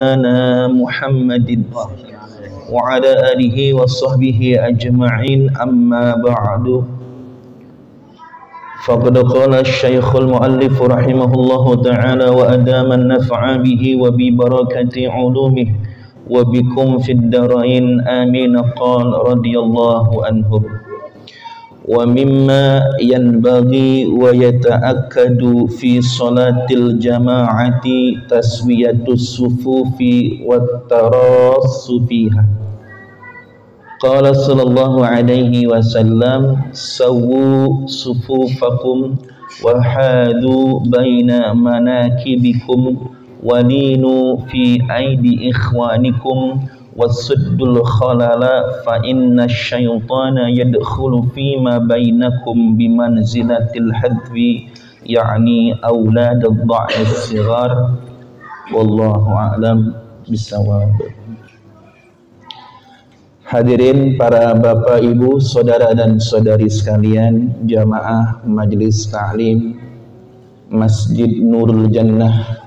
محمد وعلى آله وصحبه أجمعين أما بعد فقد قال الشيخ المؤلف رحمه الله تعالى وأدام النفع به وببركة علومه وبكم في الدارين آمين قال رضي الله عنه ومما ينبغي ويتأكد في صلاة الجماعة تسوية الصفوف والتراص فيها قال صلى الله عليه وسلم سووا صفوفكم وحاذوا بين مناكبكم ولينوا في أيدي إخوانكم وسدوا الخلل فإن الشيطان يدخل فيما بينكم بمنزلة الحذف يعني أولاد الضعف الصغار والله أعلم بالصواب. Hadirin para bapak ibu, saudara dan saudari sekalian, jamaah majelis ta'lim Masjid Nurul Jannah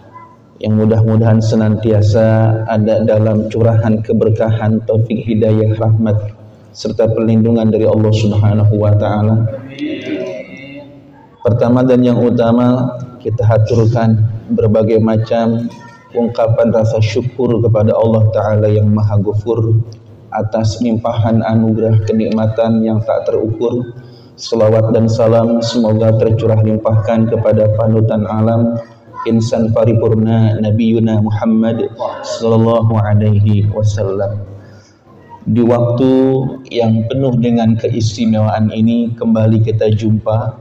yang mudah-mudahan senantiasa ada dalam curahan keberkahan, taufik, hidayah, rahmat serta perlindungan dari Allah Subhanahu wa taala. Pertama dan yang utama, kita haturkan berbagai macam ungkapan rasa syukur kepada Allah taala yang Maha Ghafur atas limpahan anugerah kenikmatan yang tak terukur. Selawat dan salam semoga tercurah limpahkan kepada panutan alam, insan paripurna Nabi Yuna Muhammad sallallahu alaihi wasallam. Di waktu yang penuh dengan keistimewaan ini kembali kita jumpa,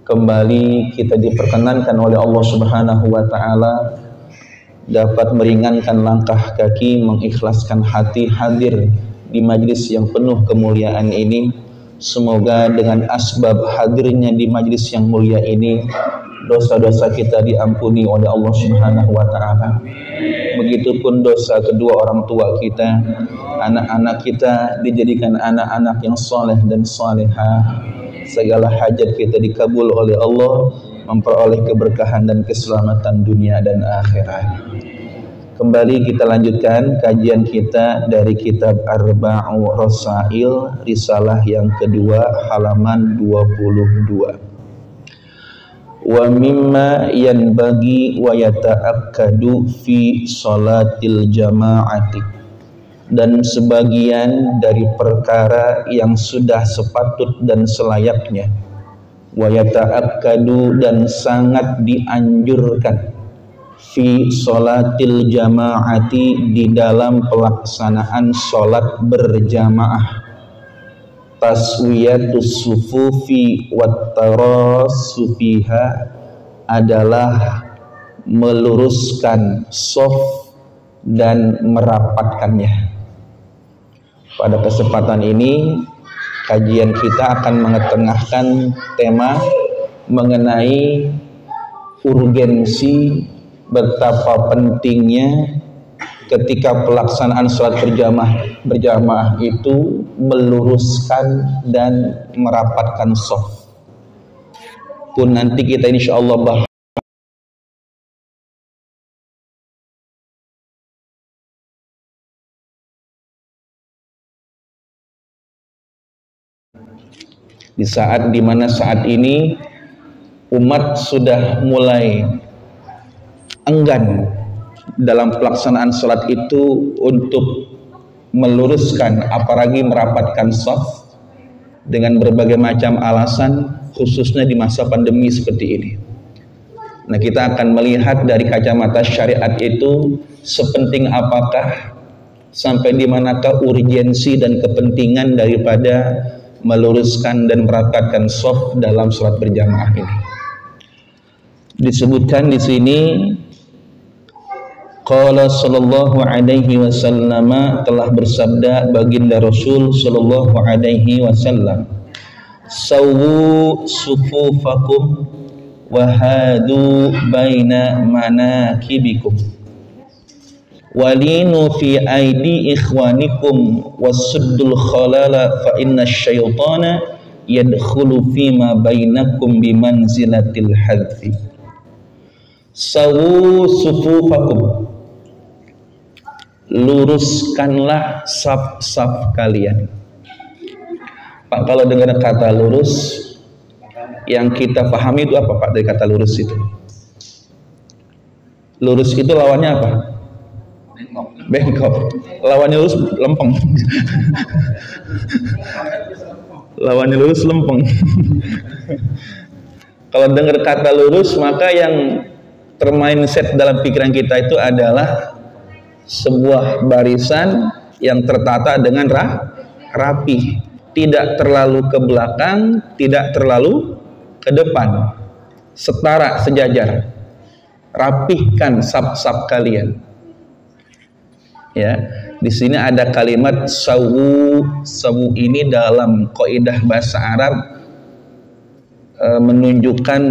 kembali kita diperkenankan oleh Allah Subhanahu wa taala dapat meringankan langkah kaki, mengikhlaskan hati hadir di majlis yang penuh kemuliaan ini. Semoga dengan asbab hadirnya di majlis yang mulia ini dosa-dosa kita diampuni oleh Allah Subhanahu wa taala. Begitupun dosa kedua orang tua kita, anak-anak kita dijadikan anak-anak yang soleh dan solehah. Segala hajat kita dikabul oleh Allah, memperoleh keberkahan dan keselamatan dunia dan akhirat. Kembali kita lanjutkan kajian kita dari kitab Arba'u Rasail, risalah yang kedua, halaman 22. Wa mimma yanbaghi wa yata'akkadu fi salatil jama'ati, dan sebagian dari perkara yang sudah sepatut dan selayaknya, wa yata'akkadu, dan sangat dianjurkan, fi sholatil jama'ati, di dalam pelaksanaan sholat berjamaah, taswiyatus sufufi wattarasu fiha, adalah meluruskan shaf dan merapatkannya. Pada kesempatan ini kajian kita akan mengetengahkan tema mengenai urgensi, betapa pentingnya ketika pelaksanaan sholat berjamaah itu meluruskan dan merapatkan shaf. Pun nanti kita insyaallah bahas di saat dimana saat ini umat sudah mulai enggan dalam pelaksanaan sholat itu untuk meluruskan apalagi merapatkan shaf dengan berbagai macam alasan, khususnya di masa pandemi seperti ini. Nah, kita akan melihat dari kacamata syariat itu sepenting apakah, sampai di manakah urgensi dan kepentingan daripada meluruskan dan merapatkan shaf dalam sholat berjamaah ini. Disebutkan di sini qala sallallahu alaihi wasallam, telah bersabda baginda Rasul sallallahu alaihi wasallam, sawwu sufufakum wa hadu baina manakibikum walinu fi aidi ikhwanikum wasuddul khalala fa inna syaitana yadkhulu fima bainakum bimanzilatil hadfi. Sawu sufufakum, luruskanlah saf-saf kalian. Pak, kalau dengar kata lurus, yang kita pahami itu apa Pak dari kata lurus itu? Lurus itu lawannya apa? Bengkok. Lawannya lurus lempeng. Lawannya lurus lempeng. Kalau dengar kata lurus, maka yang termindset dalam pikiran kita itu adalah sebuah barisan yang tertata dengan rapi, tidak terlalu ke belakang, tidak terlalu ke depan, setara, sejajar. Rapihkan saf-saf kalian. Ya, di sini ada kalimat sawu. Sawu ini dalam kaidah bahasa Arab menunjukkan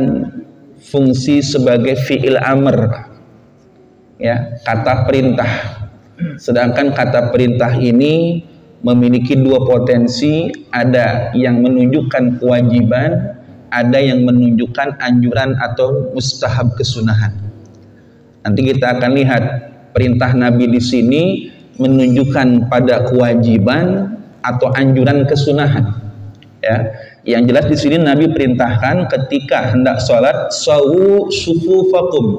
fungsi sebagai fi'il amr, ya, kata perintah. Sedangkan kata perintah ini memiliki dua potensi, ada yang menunjukkan kewajiban, ada yang menunjukkan anjuran atau mustahab kesunahan. Nanti kita akan lihat perintah Nabi di sini menunjukkan pada kewajiban atau anjuran kesunahan. Ya, yang jelas di sini Nabi perintahkan ketika hendak sholat, sawu sufufakum,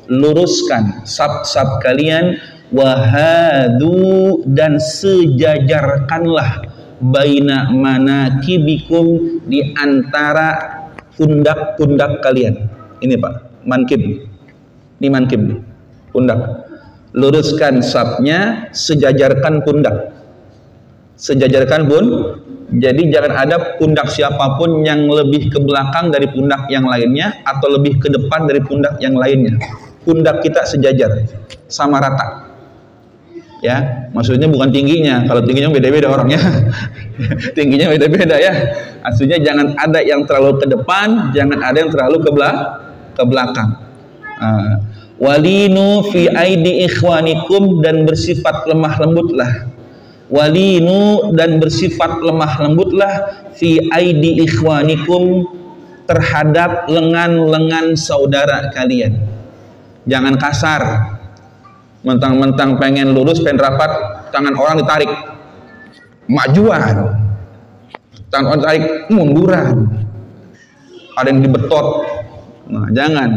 luruskan saf-saf kalian, wahadu, dan sejajarkanlah baina manakibikum, di antara pundak-pundak kalian. Ini Pak, mankib. Ini mankib, pundak. Luruskan safnya, sejajarkan pundak. Sejajarkan pun. Jadi jangan ada pundak siapapun yang lebih ke belakang dari pundak yang lainnya atau lebih ke depan dari pundak yang lainnya. Pundak kita sejajar, sama rata. Ya, maksudnya bukan tingginya. Kalau tingginya beda-beda orangnya. Tingginya beda-beda ya. Maksudnya jangan ada yang terlalu ke depan, jangan ada yang terlalu ke belakang. Walinu fi aidi ikhwanikum, dan bersifat lemah lembutlah. Walinu, dan bersifat lemah lembutlah, fi aidi ikhwanikum, terhadap lengan-lengan saudara kalian. Jangan kasar. Mentang-mentang pengen lurus, pengen rapat, tangan orang ditarik majuan, tangan orang ditarik munduran, ada yang dibetot. Nah, jangan.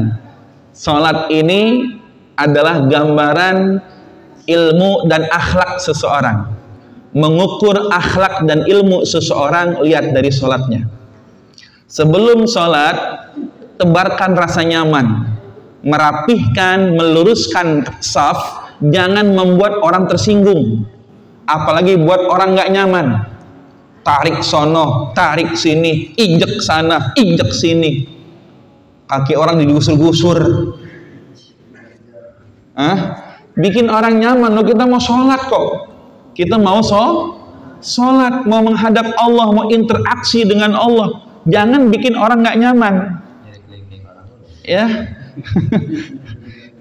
Salat ini adalah gambaran ilmu dan akhlak seseorang. Mengukur akhlak dan ilmu seseorang, lihat dari salatnya. Sebelum salat, tebarkan rasa nyaman, merapihkan, meluruskan saf, jangan membuat orang tersinggung, apalagi buat orang nggak nyaman. Tarik sono, tarik sini, injek sana, injek sini, kaki orang digusur-gusur. Bikin orang nyaman. Loh, kita mau sholat kok, kita mau sholat, mau menghadap Allah, mau interaksi dengan Allah. Jangan bikin orang nggak nyaman. Ya.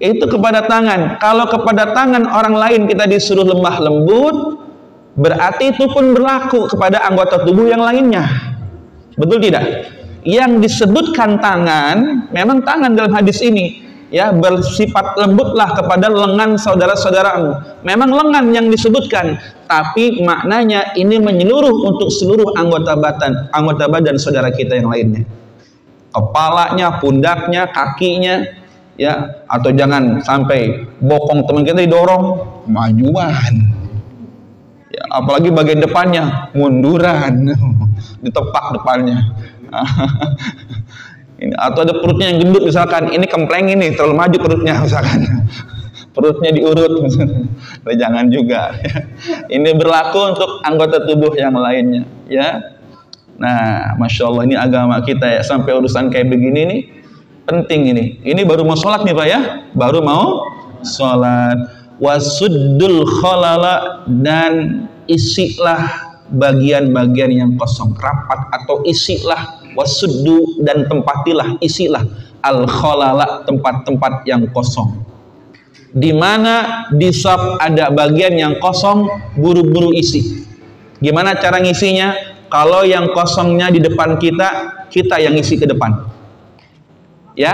Itu kepada tangan. Kalau kepada tangan orang lain kita disuruh lemah lembut, berarti itu pun berlaku kepada anggota tubuh yang lainnya. Betul tidak? Yang disebutkan tangan, memang tangan dalam hadis ini, ya, bersifat lembutlah kepada lengan saudara-saudaramu. Memang lengan yang disebutkan, tapi maknanya ini menyeluruh untuk seluruh anggota badan saudara kita yang lainnya. Kepalanya, pundaknya, kakinya, ya, atau jangan sampai bokong teman kita didorong majuan, ya, apalagi bagian depannya munduran, ditepak depannya. Ini, atau ada perutnya yang gendut misalkan, ini kempleng, ini terlalu maju perutnya misalkan, perutnya diurut misalkan. Jangan juga. Ini berlaku untuk anggota tubuh yang lainnya, ya. Nah, Masya Allah, ini agama kita ya, sampai urusan kayak begini nih penting ini. Ini baru mau sholat nih Pak ya, baru mau sholat. Wasuddul khalala, dan isilah bagian-bagian yang kosong, rapat atau isilah. Wasuddu, dan tempatilah, isilah al khalala, tempat-tempat yang kosong. Di mana di saf ada bagian yang kosong, buru-buru isi. Gimana cara ngisinya? Kalau yang kosongnya di depan kita, kita yang isi ke depan. Ya,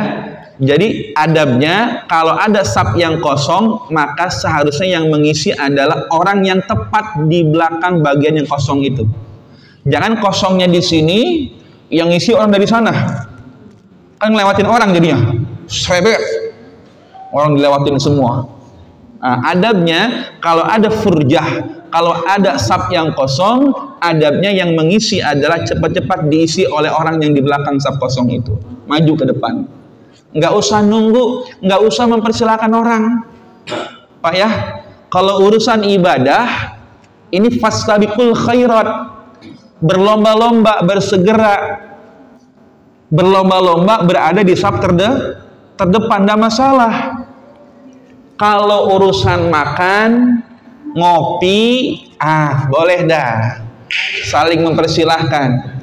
Jadi adabnya kalau ada saf yang kosong, maka seharusnya yang mengisi adalah orang yang tepat di belakang bagian yang kosong itu. Jangan kosongnya di sini, yang ngisi orang dari sana. Kan ngelewatin orang jadinya. Srebet. Orang dilewatin semua. Nah, adabnya kalau ada furjah, kalau ada saf yang kosong, adabnya yang mengisi adalah cepat-cepat diisi oleh orang yang di belakang saf kosong itu. Maju ke depan. Nggak usah nunggu, nggak usah mempersilahkan orang, Pak ya. Kalau urusan ibadah, ini fastabiqul khairat, berlomba-lomba, bersegera, berlomba-lomba berada di saf terdepan, tidak masalah. Kalau urusan makan, ngopi, boleh dah, saling mempersilahkan.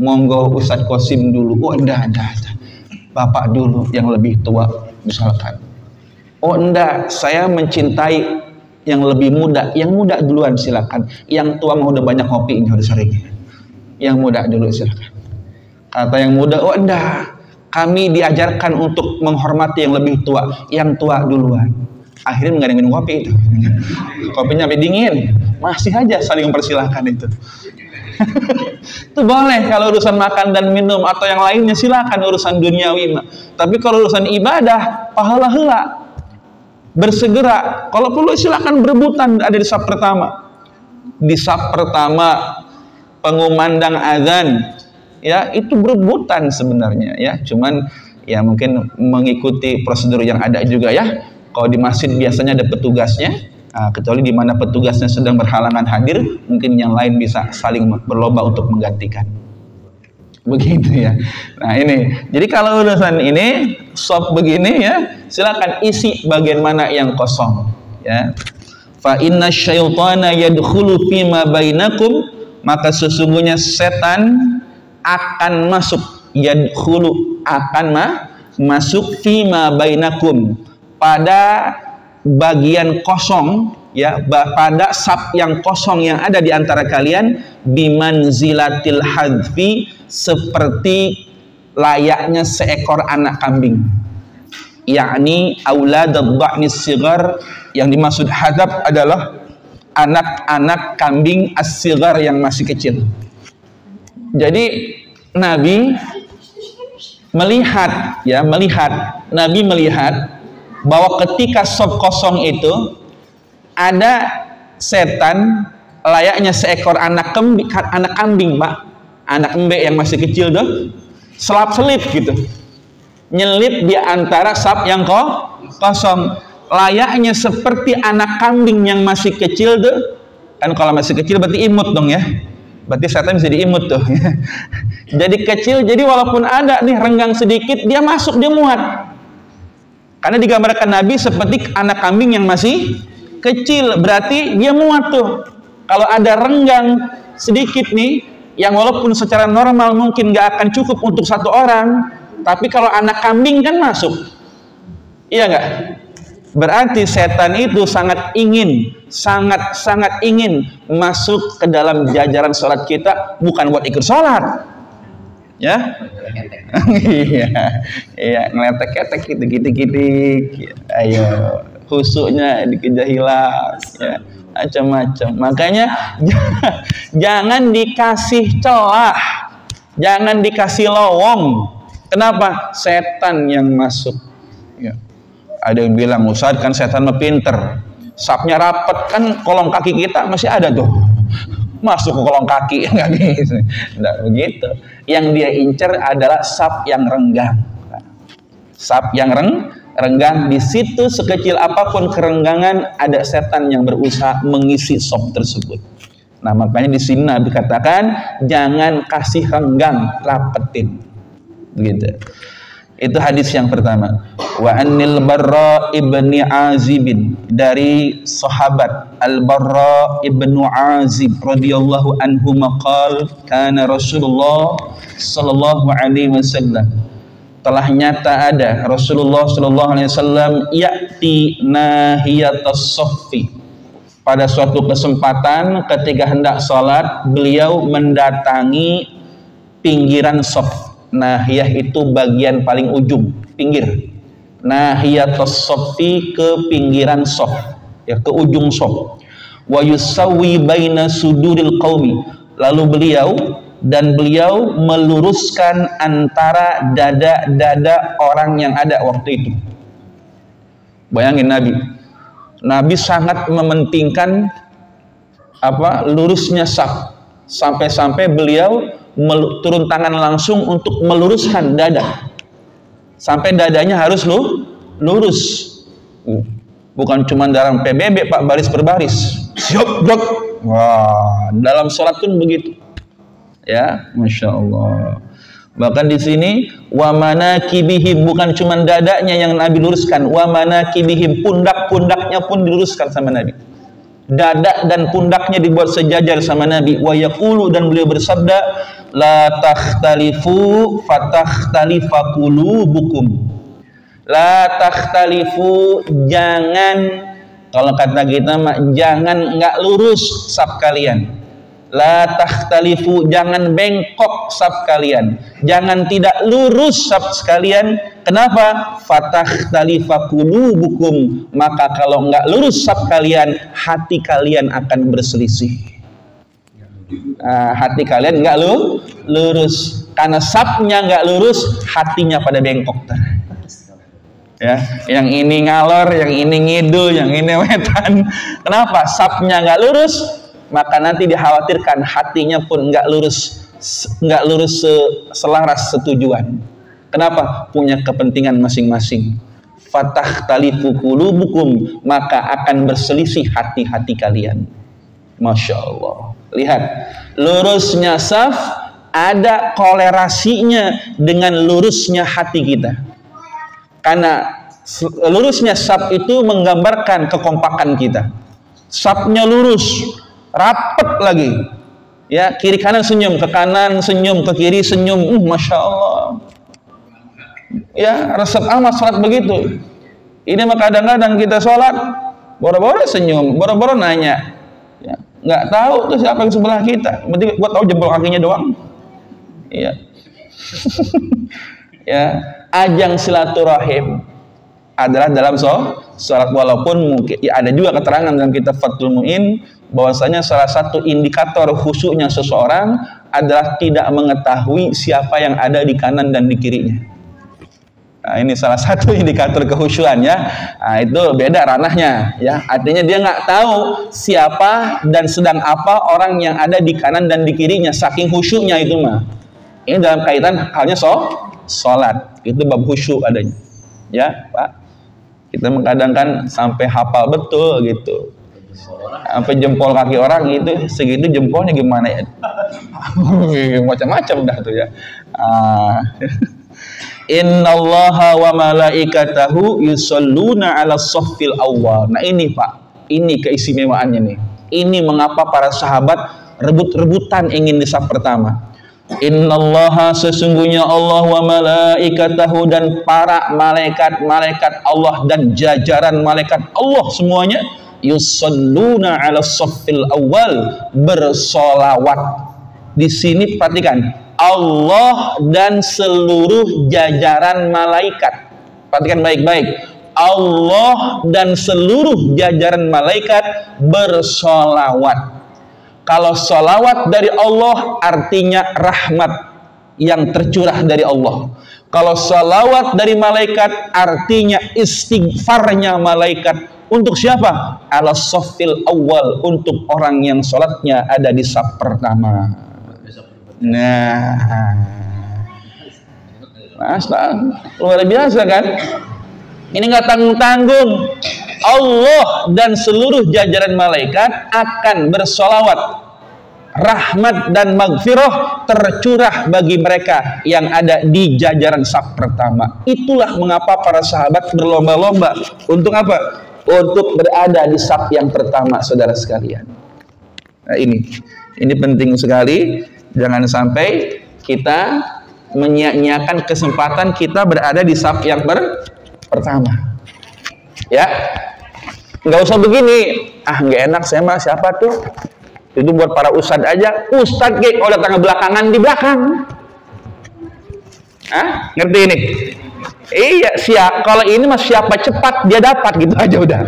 Monggo Ustadz Qasim dulu, dah. Bapak dulu yang lebih tua misalkan. Enggak, saya mencintai yang lebih muda. Yang muda duluan silakan. Yang tua mau udah banyak kopinya, udah sering. Yang muda dulu silakan. Kata yang muda, enggak, kami diajarkan untuk menghormati yang lebih tua. Yang tua duluan. Akhirnya nggak minum kopi itu. Kopinya sampai dingin. Masih aja saling mempersilahkan itu. Itu boleh kalau urusan makan dan minum atau yang lainnya, silakan urusan duniawi. Tapi kalau urusan ibadah, pahala heula, bersegera. Kalau perlu silakan berebutan ada di saf pertama. Di saf pertama pengumandang azan, ya itu berebutan sebenarnya ya. Cuman ya mungkin mengikuti prosedur yang ada juga ya. Kalau di masjid biasanya ada petugasnya. Kecuali di mana petugasnya sedang berhalangan hadir, mungkin yang lain bisa saling berlomba untuk menggantikan. Begitu ya. Nah ini, jadi kalau urusan ini sop begini ya, silakan isi bagian mana yang kosong. Ya. Fa inna syaitana yadkhulu fima bainakum, maka sesungguhnya setan akan masuk, yadkhulu akan masuk fima bainakum, pada bagian kosong ya, pada saf yang kosong yang ada di antara kalian, bimanzilatil hadfi, seperti layaknya seekor anak kambing, yakni auladad dha'nis sigar. Yang dimaksud hadab adalah anak-anak kambing as-sigar yang masih kecil. Jadi Nabi melihat Nabi melihat bahwa ketika saf kosong itu ada setan layaknya seekor anak kambing, Pak, anak embe yang masih kecil tuh, selap-selip gitu, nyelip di antara saf yang kosong, layaknya seperti anak kambing yang masih kecil tuh. Kan kalau masih kecil berarti imut dong ya, berarti setan bisa diimut tuh. Jadi kecil, jadi walaupun ada nih renggang sedikit, dia masuk, dia muat. Karena digambarkan Nabi seperti anak kambing yang masih kecil, berarti dia muat tuh. Kalau ada renggang sedikit nih, yang walaupun secara normal mungkin gak akan cukup untuk satu orang, tapi kalau anak kambing kan masuk. Iya gak? Berarti setan itu sangat ingin masuk ke dalam jajaran sholat kita, bukan buat ikut sholat. Ya, iya, ngeletek-ketek gitu. Ayo, khusuknya dikejar hilang, ya, macam-macam. Makanya jangan dikasih celah, jangan dikasih lowong. Kenapa? Setan yang masuk. Ya. Ada yang bilang, Ustaz kan setan mah pinter, sapnya rapet, kan kolong kaki kita masih ada tuh. Masuk ke kolong kaki, nggak bisa. Nggak begitu. Yang dia incer adalah saf yang renggang. Saf yang renggang, di situ sekecil apapun kerenggangan, ada setan yang berusaha mengisi saf tersebut. Nah makanya di sini Nabi katakan jangan kasih renggang, rapetin. Begitu. Itu hadis yang pertama. Wa anil Barra ibni Azibin, dari sahabat Al Barra ibnu Azib radhiyallahu anhu maqal, kana Rasulullah sallallahu alaihi wasallam, telah nyata ada Rasulullah sallallahu alaihi wasallam, ya'ti nahiyatas saffi, pada suatu kesempatan ketika hendak salat beliau mendatangi pinggiran shaf. Nahiyah itu bagian paling ujung, pinggir. Nahiyatus soffi, ke pinggiran sof, ya, ke ujung sof. Wa yusawwi baina suduril qaumi, lalu beliau meluruskan antara dada-dada orang yang ada waktu itu. Bayangin Nabi sangat mementingkan lurusnya saf, sampai-sampai beliau turun tangan langsung untuk meluruskan dada, sampai dadanya harus lurus. Bukan cuma dalam PBB Pak, baris per baris, siap blok. Wah, dalam sholat pun begitu, ya, masya Allah. Bahkan di sini wa manakibihim, bukan cuma dadanya yang Nabi luruskan, wa manakibihim, pundak-pundaknya pun diluruskan sama Nabi. Dada dan pundaknya dibuat sejajar sama Nabi. Wa yaqulu, dan beliau bersabda, la takhtalifu fatakhtalifa qulubukum. La takhtalifu, jangan, kalau kata kita mah, jangan nggak lurus saf kalian. La takhtalifu, jangan bengkok saf kalian, jangan tidak lurus saf sekalian. Kenapa? Fatakhtalifa qulubukum, maka kalau nggak lurus saf kalian, hati kalian akan berselisih. Hati kalian nggak lurus, karena safnya nggak lurus, hatinya pada bengkok. Ya, yang ini ngalor, yang ini ngidul, yang ini wetan. Kenapa? Safnya nggak lurus, maka nanti dikhawatirkan hatinya pun nggak lurus selaras setujuan. Kenapa? Punya kepentingan masing-masing. Fatakhtalifu qulubukum, maka akan berselisih hati-hati kalian. Masya Allah. Lihat, lurusnya saf ada kolerasinya dengan lurusnya hati kita. Karena lurusnya saf itu menggambarkan kekompakan kita. Safnya lurus, rapet lagi, ya, kiri kanan senyum, ke kanan senyum, ke kiri senyum, masya Allah, ya, resep amat sholat begitu. Ini mah kadang-kadang kita sholat boro-boro senyum, boro-boro nanya, ya, nggak tahu tuh siapa yang sebelah kita, berarti gua tahu jempol kakinya doang, ya. Ya, ajang silaturahim adalah dalam sholat, walaupun mungkin ya, ada juga keterangan dalam kitab Fathul Mu'in bahwasanya salah satu indikator khusyuknya seseorang adalah tidak mengetahui siapa yang ada di kanan dan di kirinya. Nah, ini salah satu indikator kehusyuan, ya. Nah, itu beda ranahnya, ya. Artinya dia nggak tahu siapa dan sedang apa orang yang ada di kanan dan di kirinya, saking khusyuknya itu mah. Ini dalam kaitan halnya sholat, itu bab khusyuk adanya, ya Pak. Kita kadang-kadang sampai hafal betul gitu, sampai jempol kaki orang itu segitu jempolnya gimana ya, macam-macam dah tuh, ya. Innallaha wa malaikatahu yusholluna ala soffil awwal. Nah ini Pak, ini keistimewaannya nih. Ini mengapa para sahabat rebut-rebutan ingin di saf pertama. Innallaha, sesungguhnya Allah, wa malaikatahu, dan para malaikat Allah dan jajaran malaikat Allah semuanya, yusholluna ala soffil awwal, bersolawat. Di sini perhatikan, Allah dan seluruh jajaran malaikat. Perhatikan baik-baik, Allah dan seluruh jajaran malaikat bersolawat. Kalau solawat dari Allah artinya rahmat yang tercurah dari Allah. Kalau solawat dari malaikat artinya istighfarnya malaikat. Untuk siapa? Ala soffil awal, untuk orang yang sholatnya ada di saf pertama. Nah, luar biasa kan? Ini nggak tanggung-tanggung. Allah dan seluruh jajaran malaikat akan bersolawat, rahmat dan maghfirah tercurah bagi mereka yang ada di jajaran saf pertama. Itulah mengapa para sahabat berlomba-lomba untuk apa? Untuk berada di saf yang pertama, saudara sekalian. Nah, ini penting sekali. Jangan sampai kita menyia-nyiakan kesempatan kita berada di saf yang pertama. Ya, nggak usah begini. Nggak enak saya mah, siapa tuh? Itu buat para ustadz aja. Ustadz kalau datang belakangan, di belakang. Ngerti ini? Iya, kalau ini mas siapa cepat dia dapat gitu aja udah.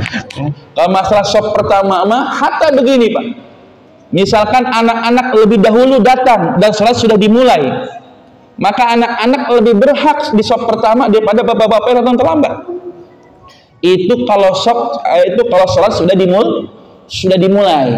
Kalau masalah sop pertama mah hatta begini Pak. Misalkan anak-anak lebih dahulu datang dan sholat sudah dimulai, maka anak-anak lebih berhak di sop pertama daripada bapak-bapak yang datang terlambat. Itu kalau sholat sudah dimulai.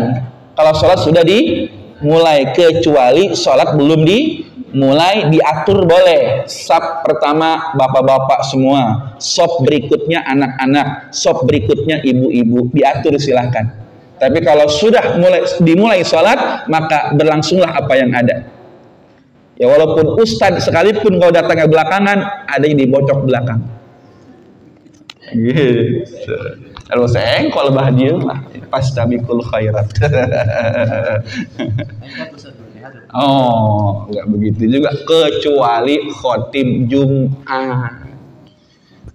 Kalau sholat sudah dimulai, kecuali sholat belum dimulai, diatur boleh. Sop pertama bapak-bapak semua, sop berikutnya anak-anak, sop berikutnya ibu-ibu, diatur silahkan. Tapi kalau sudah dimulai sholat, maka berlangsunglah apa yang ada. Ya walaupun ustadz sekalipun kalau datangnya belakangan, ada yang dibocok belakang. Gitu. Kalau kalau bahagia lah, pastabikul khairat. Oh, enggak begitu juga, kecuali khotib Jum'at.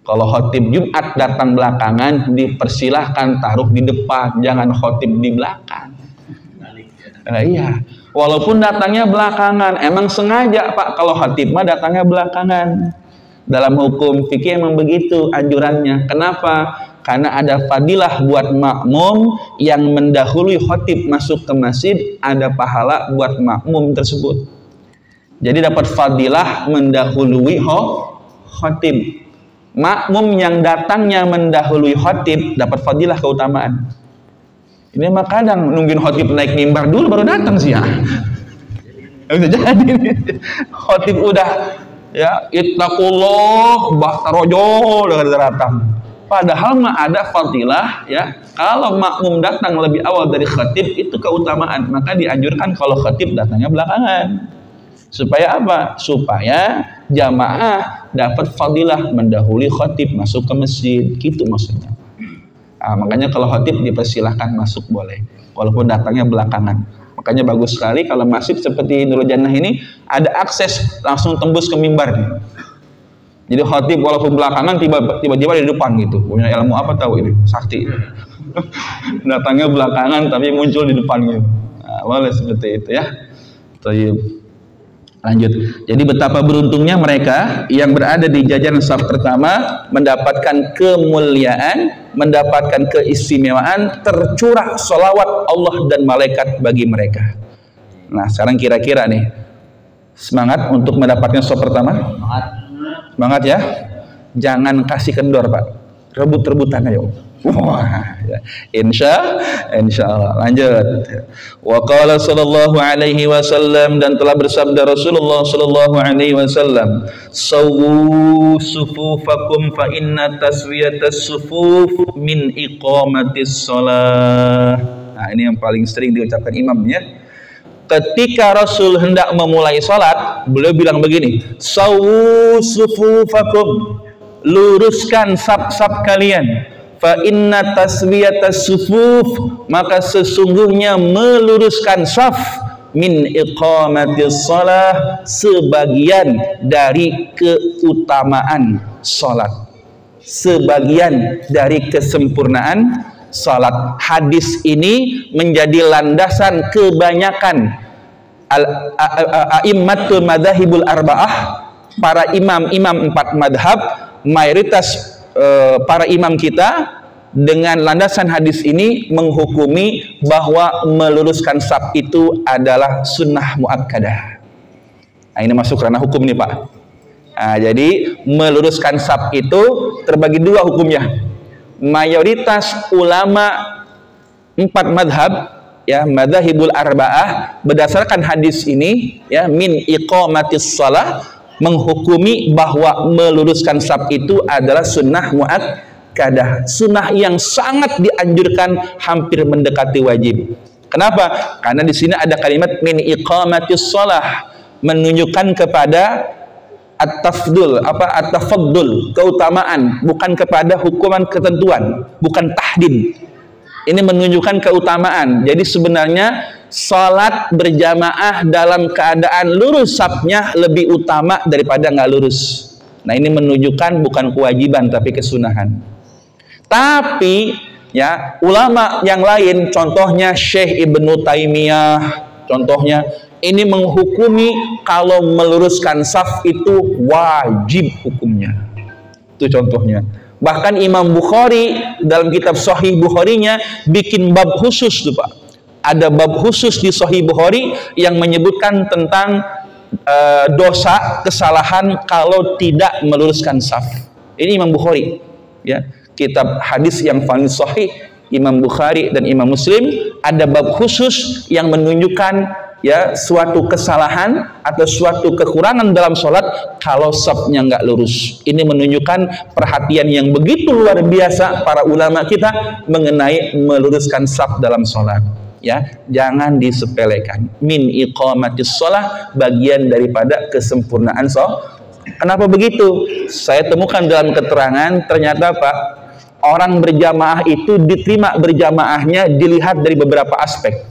Kalau khotib Jumat datang belakangan, dipersilahkan taruh di depan, jangan khotib di belakang. Iya, walaupun datangnya belakangan, emang sengaja Pak kalau khotib mah datangnya belakangan. Dalam hukum fikih emang begitu anjurannya. Kenapa? Karena ada fadilah buat makmum yang mendahului khotib masuk ke masjid, ada pahala buat makmum tersebut. Jadi dapat fadilah mendahului khotib. Makmum yang datangnya mendahului khotib dapat fadilah keutamaan. Ini mah kadang nungguin khotib naik mimbar dulu baru datang sih ya. Bisa jadi khotib udah ya ittaqullah bahtarojo udah datang. Padahal mah ada fadilah ya. Kalau makmum datang lebih awal dari khotib itu keutamaan. Maka dianjurkan kalau khotib datangnya belakangan. Supaya apa? Supaya jamaah dapat fadilah mendahului khotib masuk ke masjid, gitu maksudnya. Nah, makanya kalau khotib dipersilahkan masuk boleh, walaupun datangnya belakangan. Makanya bagus sekali kalau masjid seperti Nurul Jannah ini ada akses langsung tembus ke mimbar nih. Jadi khotib walaupun belakangan tiba-tiba di depan gitu. Punya ilmu apa tahu ini? Sakti. Datangnya belakangan tapi muncul di depan gitu. Nah, boleh seperti itu ya. Tayyib. Lanjut. Jadi betapa beruntungnya mereka yang berada di jajaran saf pertama, mendapatkan kemuliaan, mendapatkan keistimewaan, tercurah sholawat Allah dan malaikat bagi mereka. Nah sekarang kira-kira nih, semangat untuk mendapatkan saf pertama? Semangat ya. Jangan kasih kendor Pak, rebut-rebutan ayo. Wah, ya. Insya Allah. Lanjut. Wa qala sallallahu alaihi wasallam, dan telah bersabda Rasulullah sallallahu alaihi wasallam, sawu sufufakum fa inna taswiyatas sufuf min iqamatis shalah. Nah, ini yang paling sering diucapkan imam ya. Ketika Rasul hendak memulai salat, beliau bilang begini, sawu sufufakum, luruskan saf-saf kalian. Fa inna taswiyatas sufuf, maka sesungguhnya meluruskan saf min iqamatis shalah, sebagian dari keutamaan salat, sebagian dari kesempurnaan salat. Hadis ini menjadi landasan kebanyakan a'immatul madzhabul arba'ah, para imam-imam 4 madhab, mayoritas para imam kita dengan landasan hadis ini menghukumi bahwa meluruskan saf itu adalah sunnah muakkadah. Nah, ini masuk ranah hukum nih Pak. Nah, jadi meluruskan saf itu terbagi dua hukumnya. Mayoritas ulama 4 madhab ya, madzhabul arba'ah, berdasarkan hadis ini ya, min iqamatis shalah, menghukumi bahwa meluruskan saf itu adalah sunnah muakkadah, sunnah yang sangat dianjurkan, hampir mendekati wajib. Kenapa? Karena di sini ada kalimat min iqamatis shalah, menunjukkan kepada at-tafdul, at-tafaddul, keutamaan, bukan kepada hukuman ketentuan, bukan tahdid. Ini menunjukkan keutamaan. Jadi sebenarnya salat berjamaah dalam keadaan lurus safnya lebih utama daripada nggak lurus. Nah, ini menunjukkan bukan kewajiban tapi kesunahan. Tapi ya, ulama yang lain, contohnya Syekh Ibnu Taimiyah, contohnya ini menghukumi kalau meluruskan saf itu wajib hukumnya. Itu contohnya. Bahkan Imam Bukhari dalam kitab Sahih Bukharinya bikin bab khusus tuh Pak. Ada bab khusus di Sahih Bukhari yang menyebutkan tentang dosa, kesalahan kalau tidak meluruskan saf. Ini Imam Bukhari, ya. Kitab hadis yang paling sahih Imam Bukhari dan Imam Muslim ada bab khusus yang menunjukkan ya suatu kesalahan atau suatu kekurangan dalam sholat kalau safnya nggak lurus. Ini menunjukkan perhatian yang begitu luar biasa para ulama kita mengenai meluruskan saf dalam sholat. Ya, jangan disepelekan. Min iqamatis shalah, bagian daripada kesempurnaan sholat. Kenapa begitu? Saya temukan dalam keterangan ternyata Pak, orang berjamaah itu diterima berjamaahnya dilihat dari beberapa aspek.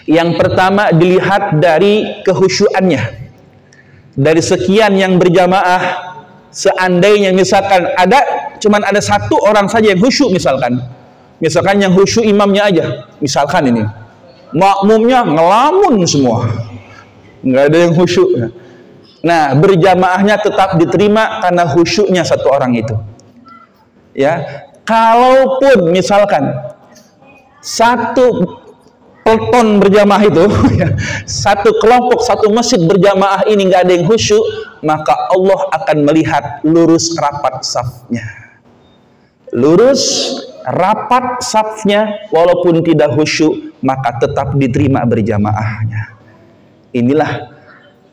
Yang pertama dilihat dari kehusyuannya. Dari sekian yang berjamaah, seandainya misalkan cuman ada satu orang saja yang khusyuk misalkan yang khusyuk imamnya aja, misalkan ini makmumnya ngelamun semua, nggak ada yang khusyuk. Nah, berjamaahnya tetap diterima karena khusyuknya satu orang itu. Ya, kalaupun misalkan satu pelton berjamaah itu, satu kelompok, satu masjid berjamaah ini nggak ada yang khusyuk, maka Allah akan melihat lurus rapat safnya. Lurus rapat safnya walaupun tidak khusyuk, maka tetap diterima berjamaahnya. Inilah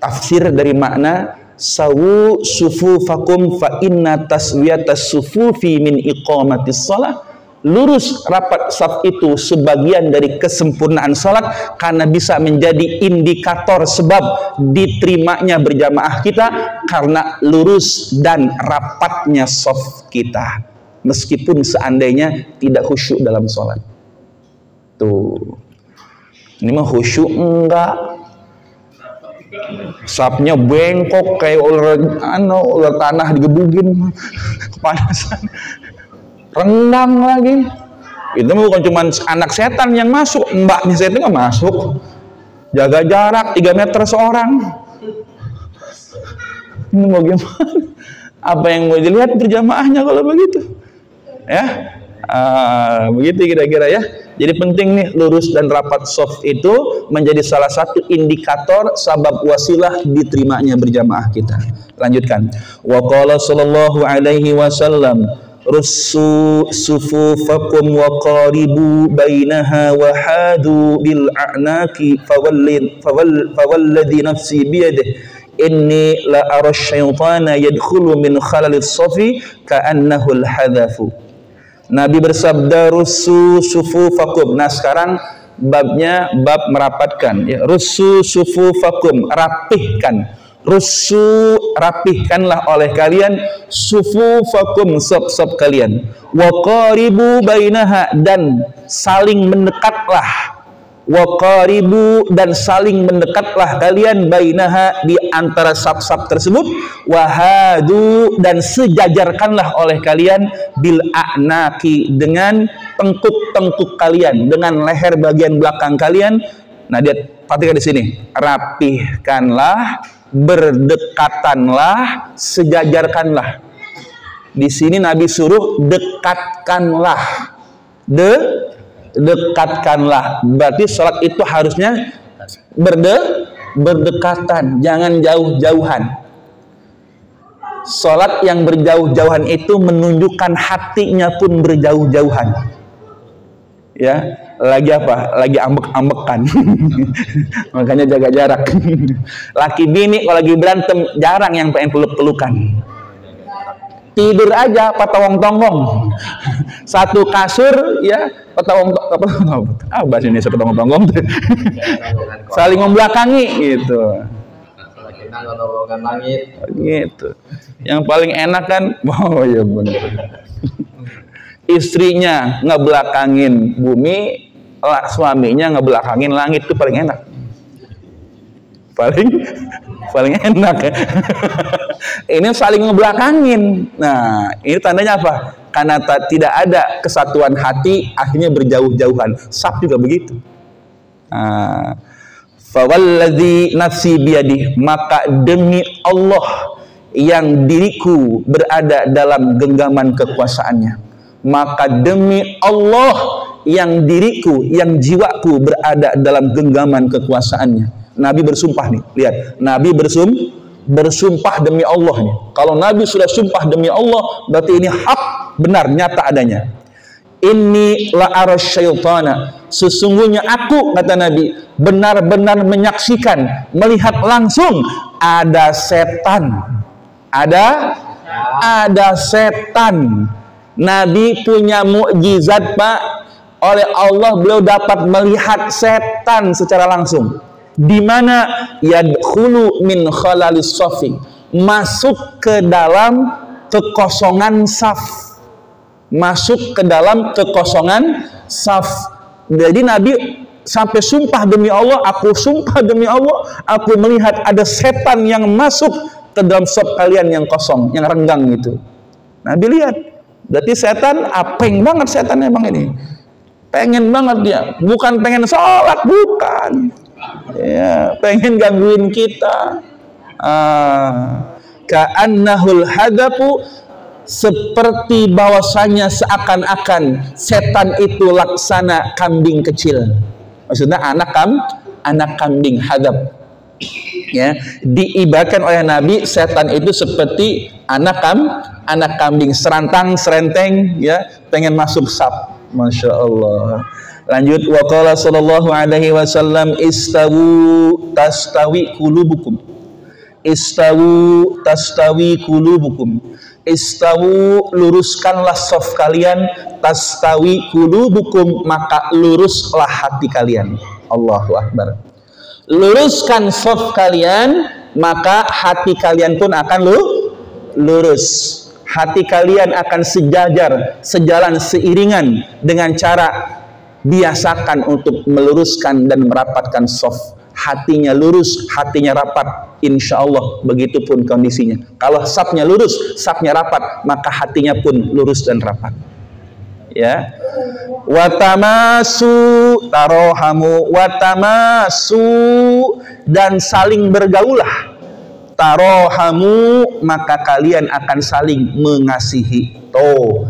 tafsir dari makna sawu sufufakum fa inna taswiyatas sufufi min iqamatis shalah. Lurus rapat saf itu sebagian dari kesempurnaan salat karena bisa menjadi indikator sebab diterimanya berjamaah kita karena lurus dan rapatnya saf kita. Meskipun seandainya tidak khusyuk dalam sholat. Tuh, ini mah khusyuk enggak, sapnya bengkok kayak ular tanah digebugin, kepanasan, rendang lagi. Itu bukan cuma anak setan yang masuk, mbaknya setan nggak masuk. Jaga jarak 3 meter seorang. Ini mau gimana? Apa yang mau dilihat berjamaahnya kalau begitu? Ya, begitu kira-kira ya. Jadi penting nih lurus dan rapat shaf itu menjadi salah satu indikator sabab wasilah diterimanya berjamaah kita. Lanjutkan. Wa qala sallallahu alaihi wasallam russu sufufakum wa qaribu bainaha wa hadu bil a'naqi fawalladhi nafsi biyadihi inni la ara syaitana yadkhulu min khalalis safi ka'annahu al-hadhafu. Nabi bersabda russu sufufakum. Nah sekarang babnya bab merapatkan ya. Russu sufufakum, rapihkan. Russu, rapihkanlah oleh kalian sufufakum, saf-saf kalian. Wa qaribu bainaha, dan saling mendekatlah. Wa qaribu, dan saling mendekatlah kalian bainaha, di antara saf-saf tersebut. Wahadu, dan sejajarkanlah oleh kalian bil a'naqi, dengan tengkuk-tengkuk kalian, dengan leher bagian belakang kalian. Nah, dia perhatikan di sini, rapihkanlah, berdekatanlah, sejajarkanlah. Di sini Nabi suruh dekatkanlah, dekatkanlah. Berarti sholat itu harusnya berdekatan, jangan jauh-jauhan. Sholat yang berjauh-jauhan itu menunjukkan hatinya pun berjauh-jauhan. Ya, lagi apa? Lagi ambek-ambekan. Makanya jaga jarak. Laki bini kalau lagi berantem jarang yang pengen peluk-pelukan. Tidur aja patawong-tonggong. Satu kasur ya patawong-tonggong. Bahasa Indonesia patawong-tonggong. Saling membelakangi gitu. Gitu. Yang paling enak kan, oh ya benar. Istrinya ngebelakangin bumi, suaminya ngebelakangin langit, itu paling enak. Paling enak ya. Ini saling ngebelakangin. Nah, ini tandanya apa? Karena tidak ada kesatuan hati, akhirnya berjauh-jauhan. Saf juga begitu. Fawalladzi nafsi biyadih, maka demi Allah yang diriku berada dalam genggaman kekuasaannya, maka demi Allah yang diriku, yang jiwaku berada dalam genggaman kekuasaannya. Nabi bersumpah nih, lihat, Nabi bersumpah demi Allah nih. Kalau Nabi sudah sumpah demi Allah, berarti ini hak, benar, nyata adanya. Inni la aras syaitana, sesungguhnya aku, kata Nabi, benar-benar menyaksikan, melihat langsung ada setan. Ada setan. Nabi punya mukjizat, Pak. Oleh Allah beliau dapat melihat setan secara langsung. Di mana yadkhulu min khalalis safi, masuk ke dalam kekosongan saf. Masuk ke dalam kekosongan saf. Jadi Nabi sampai sumpah demi Allah, aku sumpah demi Allah, aku melihat ada setan yang masuk ke dalam saf kalian yang kosong, yang renggang gitu. Nabi lihat. Berarti setan apeng banget, setan emang ini. Pengen banget dia, bukan pengen sholat, bukan. Ya, pengen gangguin kita. Ka'annahul hadapu, seperti bahwasanya seakan-akan setan itu laksana kambing kecil. Maksudnya anak kambing, hadap. Ya, diibaratkan oleh Nabi setan itu seperti anak kambing, serenteng, ya, pengen masuk saf. Masya Allah. Lanjut, wa qala sallallahu alaihi wasallam, istawu tastawi qulubukum. Istawu tastawi qulubukum. Istawu, luruskanlah saf kalian, tastawi qulubukum, maka luruslah hati kalian. Allahu akbar. Luruskan saf kalian, maka hati kalian pun akan lurus. Hati kalian akan sejajar, sejalan, seiringan dengan cara biasakan untuk meluruskan dan merapatkan saf. Hatinya lurus, hatinya rapat, insya Allah begitupun kondisinya. Kalau safnya lurus, safnya rapat, maka hatinya pun lurus dan rapat. Ya, watamasu tarohamu, watamasu, dan saling bergaulah. Tarohamu, maka kalian akan saling mengasihi. Gaul,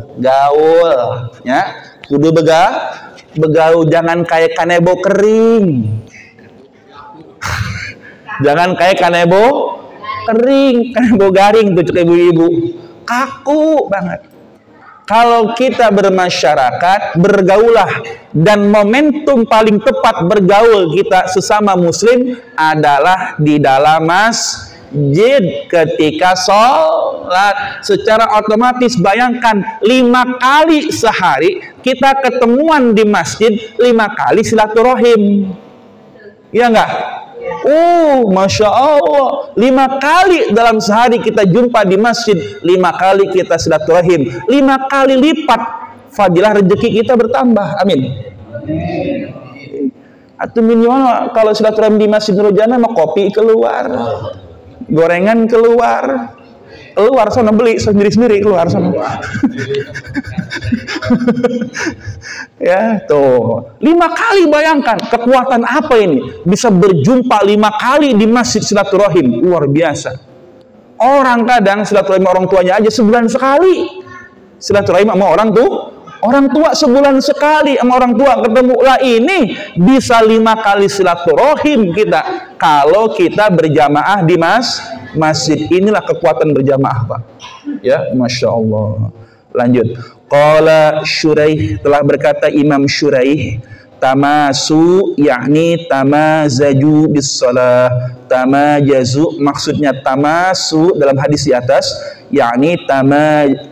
ya, kudu begaul, jangan kayak kanebo kering. Jangan kayak kanebo kering, kanebo garing tuh ibu-ibu, kaku banget. Kalau kita bermasyarakat, bergaulah, dan momentum paling tepat bergaul kita sesama muslim adalah di dalam masjid ketika sholat. Secara otomatis bayangkan 5 kali sehari kita ketemuan di masjid, 5 kali silaturahim. Iya enggak? Masya Allah, 5 kali dalam sehari kita jumpa di masjid, 5 kali kita silaturahim, 5 kali lipat fadilah rezeki kita bertambah. Amin. Atau minimal kalau silaturahim di Masjid Nurul Jannah, mau kopi keluar, gorengan keluar sana, beli sendiri-sendiri, keluar sana. Ya, tuh 5 kali, bayangkan kekuatan apa ini, bisa berjumpa 5 kali di masjid silaturahim, luar biasa. Orang kadang silaturahim orang tuanya aja sebulan sekali, silaturahim sama orang tua sebulan sekali sama orang tua ketemu. Lah ini bisa 5 kali silaturahim kita kalau kita berjamaah di masjid. Inilah kekuatan berjamaah, Pak. Ya, Masya Allah. Lanjut. Qala Syuraih, telah berkata Imam Syuraih, tamasu yakni tamazaju bis shalah. Tamajazu maksudnya tamasu dalam hadis di atas, yakni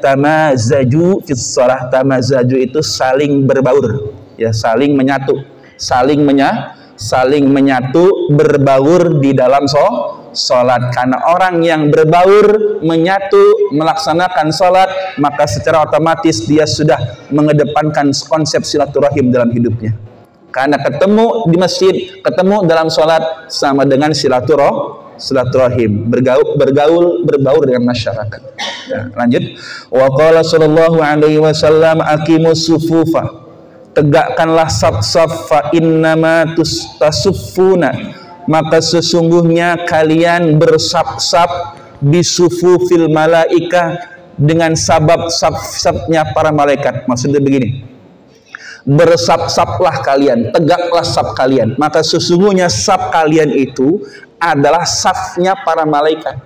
tamazaju fis shalah. Tamazaju itu saling berbaur, ya, saling menyatu, saling menyatu, berbaur di dalam sholat. Karena orang yang berbaur, menyatu, melaksanakan sholat, maka secara otomatis dia sudah mengedepankan konsep silaturahim dalam hidupnya. Karena ketemu di masjid, ketemu dalam sholat, sama dengan silaturahim, berbaur dengan masyarakat. Ya, lanjut. Wa qala sallallahu alaihi wasallam, aqimus sufufa, tegakkanlah saf-saf, fa innama tasuffuna, maka sesungguhnya kalian bersaf-saf bisufufil malaika, dengan sabab saf-safnya para malaikat. Maksudnya begini, bersaf-saflah kalian, tegaklah saf kalian, maka sesungguhnya saf kalian itu adalah safnya para malaikat.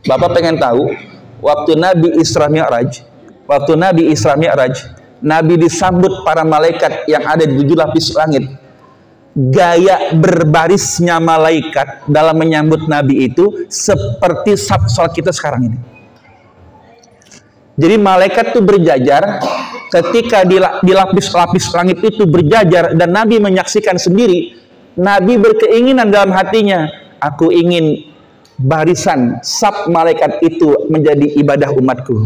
Bapak pengen tahu, waktu Nabi Isra Mi'raj, Nabi disambut para malaikat yang ada di 7 lapis langit. Gaya berbarisnya malaikat dalam menyambut Nabi itu seperti saf salat kita sekarang ini. Jadi malaikat itu berjajar, ketika di lapis-lapis langit itu berjajar, dan Nabi menyaksikan sendiri. Nabi berkeinginan dalam hatinya, aku ingin barisan saf malaikat itu menjadi ibadah umatku.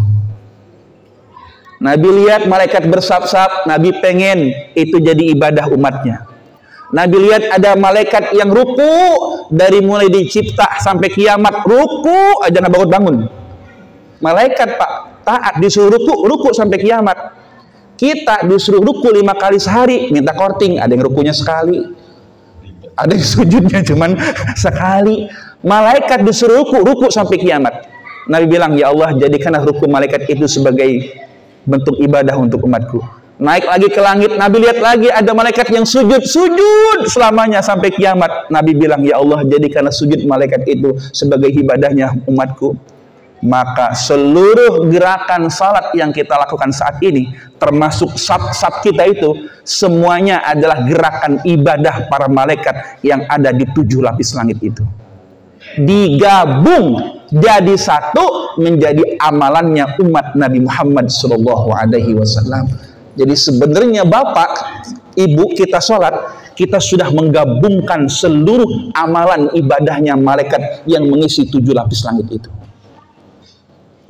Nabi lihat malaikat bersaf-saf, Nabi pengen itu jadi ibadah umatnya. Nabi lihat ada malaikat yang ruku, dari mulai dicipta sampai kiamat, ruku aja nggak bangun-bangun. Malaikat Pak, taat disuruh ruku sampai kiamat. Kita disuruh ruku 5 kali sehari, minta korting, ada yang rukunya sekali, ada yang sujudnya cuman sekali. Malaikat disuruh ruku sampai kiamat. Nabi bilang, ya Allah, jadikanlah ruku malaikat itu sebagai bentuk ibadah untuk umatku. Naik lagi ke langit, Nabi lihat lagi ada malaikat yang sujud selamanya sampai kiamat. Nabi bilang, ya Allah, jadikanlah sujud malaikat itu sebagai ibadahnya umatku. Maka seluruh gerakan salat yang kita lakukan saat ini, termasuk saf kita itu, semuanya adalah gerakan ibadah para malaikat yang ada di 7 lapis langit itu. Digabung jadi satu menjadi amalannya umat Nabi Muhammad SAW. Jadi sebenarnya Bapak, Ibu, kita sholat, kita sudah menggabungkan seluruh amalan ibadahnya malaikat yang mengisi 7 lapis langit itu.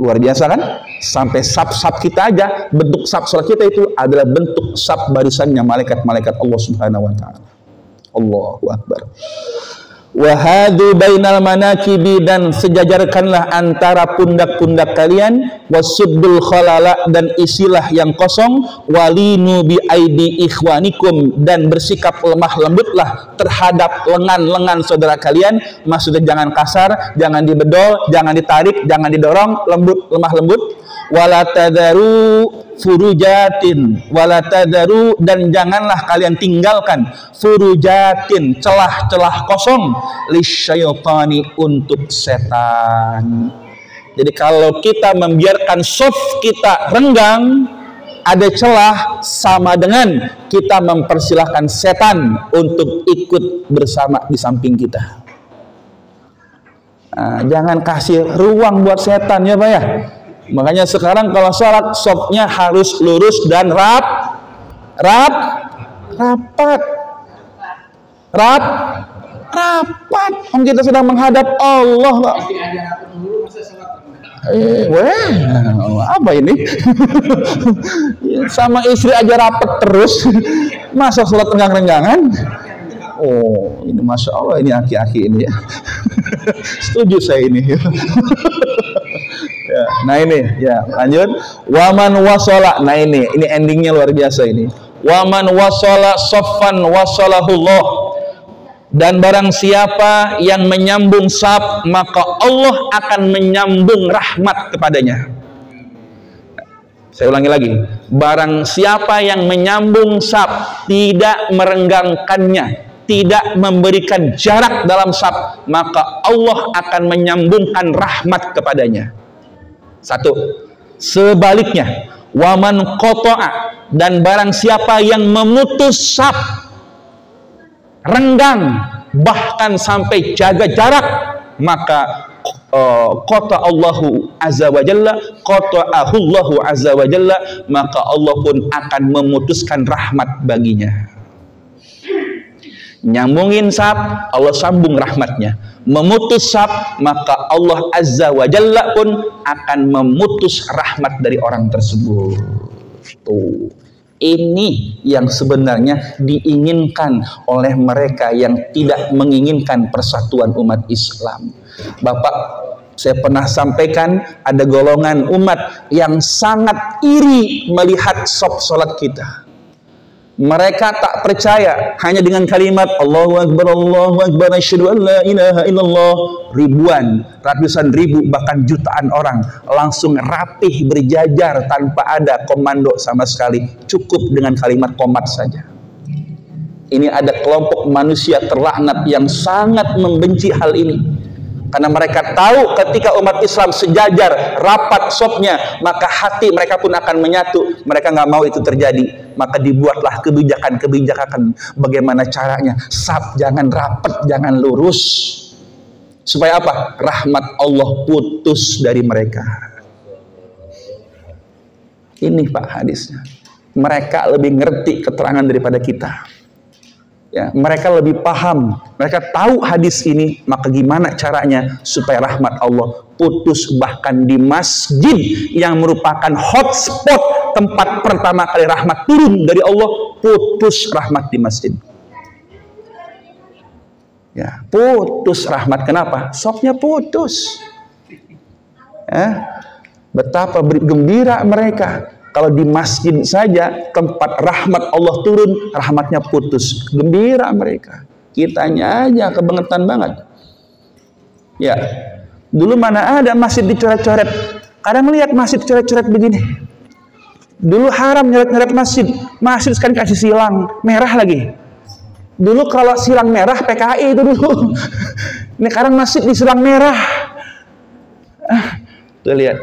Luar biasa kan? Sampai saf-saf kita aja, bentuk saf sholat kita itu adalah bentuk saf barisannya malaikat-malaikat Allah Subhanahu wa taala. Allahu Akbar. Wahadu bainal manakibi, dan sejajarkanlah antara pundak-pundak kalian, wasuddul khalala, dan isilah yang kosong, walinu bi aidi ikhwanikum, dan bersikap lemah lembutlah terhadap lengan-lengan saudara kalian. Maksudnya jangan kasar, jangan dibedol, jangan ditarik, jangan didorong, lembut, lemah lembut. Wala tadaru furujatin, wala tadaru, dan janganlah kalian tinggalkan furujatin, celah-celah kosong, lisyaitani, untuk setan. Jadi kalau kita membiarkan shaf kita renggang, ada celah, sama dengan kita mempersilahkan setan untuk ikut bersama di samping kita. Nah, jangan kasih ruang buat setan ya Pak ya. Makanya sekarang kalau sholat, shafnya harus lurus dan rapat. Om kita sedang menghadap Allah, Pak. Apa ini? Sama istri aja rapat terus, masa sholat renggang-renggangan? Oh, ini Masya Allah, ini aki-aki ini ya. Setuju saya ini. Ya, nah ini, ya lanjut. Waman wasola, nah ini endingnya luar biasa ini. Waman wasola soffan wasolahullah, dan barang siapa yang menyambung saf, maka Allah akan menyambung rahmat kepadanya. Saya ulangi lagi, barang siapa yang menyambung saf, tidak merenggangkannya, tidak memberikan jarak dalam saf, maka Allah akan menyambungkan rahmat kepadanya. Satu. Sebaliknya, waman qata'a, dan barang siapa yang memutus saf, renggang, bahkan sampai jaga jarak, maka qata'allahu azza wa jalla, qata'ahullahu azza wa jalla, maka Allah pun akan memutuskan rahmat baginya. Nyambungin saf, Allah sambung rahmatnya. Memutus saf, maka Allah azza wa jalla pun akan memutus rahmat dari orang tersebut. Tuh, ini yang sebenarnya diinginkan oleh mereka yang tidak menginginkan persatuan umat Islam. Bapak, saya pernah sampaikan, ada golongan umat yang sangat iri melihat saf sholat kita. Mereka tak percaya hanya dengan kalimat Allahu Akbar, asyhadu an la ilaha illallah. Ribuan, ratusan ribu, bahkan jutaan orang langsung rapih berjajar tanpa ada komando sama sekali. Cukup dengan kalimat qomat saja. Ini ada kelompok manusia terlaknat yang sangat membenci hal ini. Karena mereka tahu ketika umat Islam sejajar, rapat sopnya, maka hati mereka pun akan menyatu. Mereka nggak mau itu terjadi. Maka dibuatlah kebijakan-kebijakan bagaimana caranya. Saf jangan rapat, jangan lurus. Supaya apa? Rahmat Allah putus dari mereka. Ini Pak hadisnya. Mereka lebih ngerti keterangan daripada kita. Ya, mereka lebih paham, mereka tahu hadis ini, maka gimana caranya supaya rahmat Allah putus bahkan di masjid yang merupakan hotspot tempat pertama kali rahmat turun dari Allah, putus rahmat di masjid. Ya, putus rahmat. Kenapa? Sopnya putus. Ya, betapa gembira mereka. Kalau di masjid saja tempat rahmat Allah turun, rahmatnya putus. Gembira mereka. Kitanya aja kebangetan banget. Ya, dulu mana ada masjid dicoret-coret. Kadang lihat masjid coret-coret begini. Dulu haram nyoret-nyoret masjid. Masjid sekarang kasih silang merah lagi. Dulu kalau silang merah PKI itu dulu. Ini sekarang masjid di silang merah. Tuh lihat.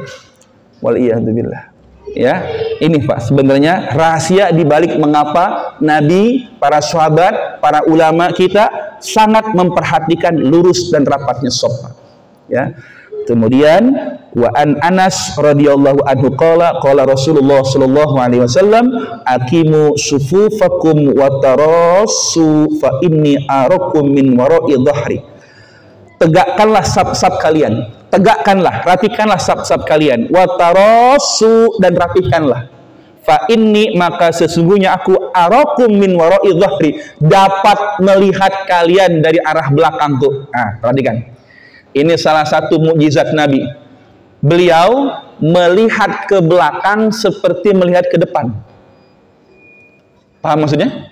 Waliyahzubillah. Ya, ini Pak sebenarnya rahasia dibalik mengapa Nabi, para sahabat, para ulama kita sangat memperhatikan lurus dan rapatnya shaf. Ya. Kemudian wa an Anas radhiyallahu anhu qala Rasulullah sallallahu alaihi wasallam aqimu sufufakum wa tarassu fa inni arakum min wara'i dhahri. Tegakkanlah saf-saf kalian. Tegakkanlah, rapikanlah saf-saf kalian. Watarasu, dan rapikanlah. Fa inni, maka sesungguhnya aku arakum min wara'i dhahri, dapat melihat kalian dari arah belakangku. Nah, perhatikan. Ini salah satu mukjizat Nabi. Beliau melihat ke belakang seperti melihat ke depan. Paham maksudnya?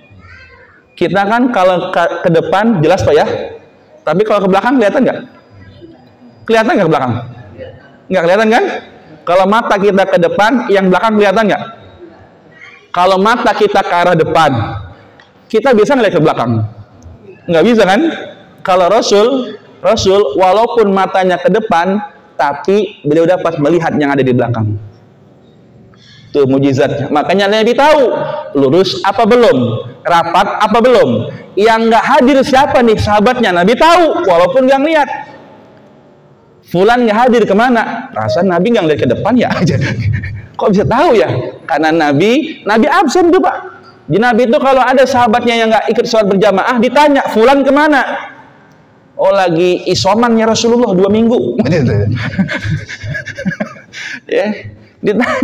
Kita kan kalau ke depan jelas Pak ya. Tapi kalau ke belakang kelihatan nggak? Kelihatan nggak ke belakang? Nggak kelihatan kan? Kalau mata kita ke depan, yang belakang kelihatan nggak? Kalau mata kita ke arah depan, kita bisa ngeliat ke belakang? Nggak bisa kan? Kalau Rasul walaupun matanya ke depan, tapi beliau dapat melihat yang ada di belakang. Itu mujizatnya. Makanya Nabi tahu lurus apa belum, rapat apa belum. Yang nggak hadir siapa nih sahabatnya? Nabi tahu walaupun nggak lihat. Fulan nggak hadir kemana? Rasa Nabi nggak ngeliat ke depan ya aja. Kok bisa tahu ya? Karena Nabi absen tuh Pak. Di Nabi itu kalau ada sahabatnya yang nggak ikut sholat berjamaah, ditanya Fulan kemana? Oh lagi isoman ya Rasulullah 2 minggu. Ya, ditanya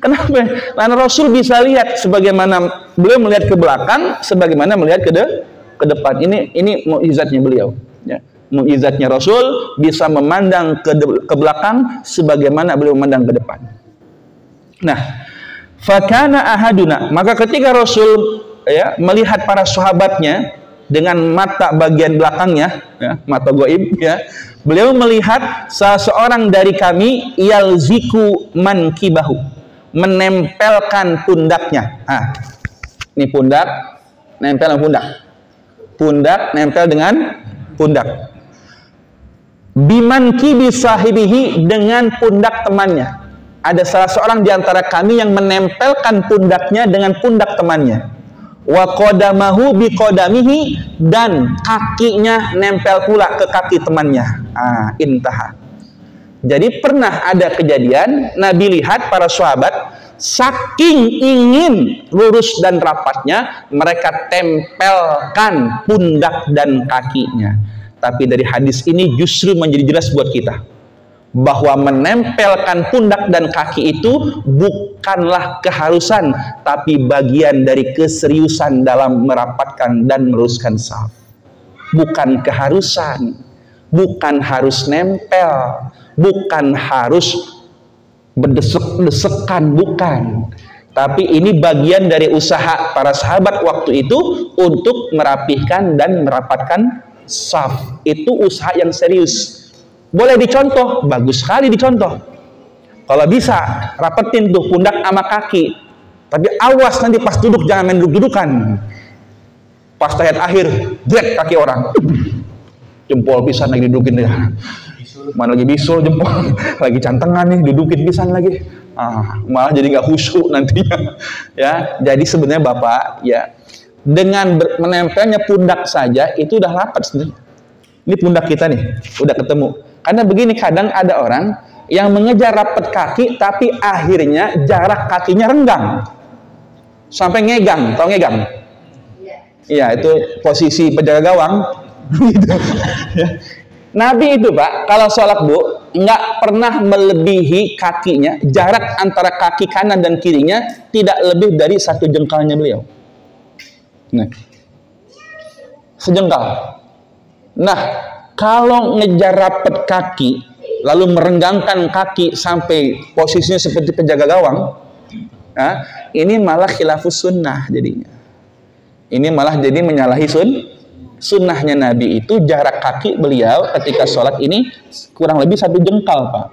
kenapa? Karena Rasul bisa lihat sebagaimana beliau melihat ke belakang, sebagaimana melihat ke depan. Ini mukjizatnya beliau. Ya. Mukjizatnya Rasul bisa memandang ke belakang sebagaimana beliau memandang ke depan. Nah, fakana ahaduna, maka ketika Rasul ya melihat para sahabatnya dengan mata bagian belakangnya, ya, mata gaib, ya, beliau melihat salah seorang dari kami yalziku mankibahu, menempelkan pundaknya. Ah, ini pundak nempel dengan pundak, pundak nempel dengan pundak. Biman kibi sahibihi, dengan pundak temannya. Ada salah seorang di antara kami yang menempelkan pundaknya dengan pundak temannya. Wa qadamahu bi qadamihi, dan kakinya nempel pula ke kaki temannya. Ah, intaha. Jadi pernah ada kejadian Nabi lihat para sahabat saking ingin lurus dan rapatnya, mereka tempelkan pundak dan kakinya. Tapi dari hadis ini justru menjadi jelas buat kita bahwa menempelkan pundak dan kaki itu bukanlah keharusan, tapi bagian dari keseriusan dalam merapatkan dan meluruskan saf. Bukan keharusan, bukan harus nempel, bukan harus berdesek-desekan, bukan. Tapi ini bagian dari usaha para sahabat waktu itu untuk merapihkan dan merapatkan saf. Itu usaha yang serius. Boleh dicontoh, bagus sekali dicontoh. Kalau bisa, rapetin tuh pundak sama kaki. Tapi awas nanti pas duduk jangan main duduk-dudukan. Pas tahiyat akhir, drek kaki orang. Jempol pisan lagi dudukin ya. Mana lagi bisul jempol, lagi cantengan nih, dudukin pisan lagi. Malah jadi nggak khusyuk nantinya. Ya, jadi sebenarnya Bapak, ya, dengan menempelnya pundak saja itu udah rapat sendiri. Ini pundak kita nih, udah ketemu. Karena begini, kadang ada orang yang mengejar rapat kaki, tapi akhirnya jarak kakinya renggang. Sampai ngegang, tau ngegang? Iya, itu posisi penjaga gawang. Gitu. Ya. Nabi itu Pak, kalau sholat Bu, nggak pernah melebihi kakinya, jarak antara kaki kanan dan kirinya tidak lebih dari 1 jengkalnya beliau. Nah, sejengkal. Nah, kalau ngejar rapat kaki, lalu merenggangkan kaki sampai posisinya seperti penjaga gawang, nah, ini malah khilafus sunnah jadinya. Ini malah jadi menyalahi sunnahnya Nabi itu jarak kaki beliau ketika sholat ini kurang lebih 1 jengkal Pak.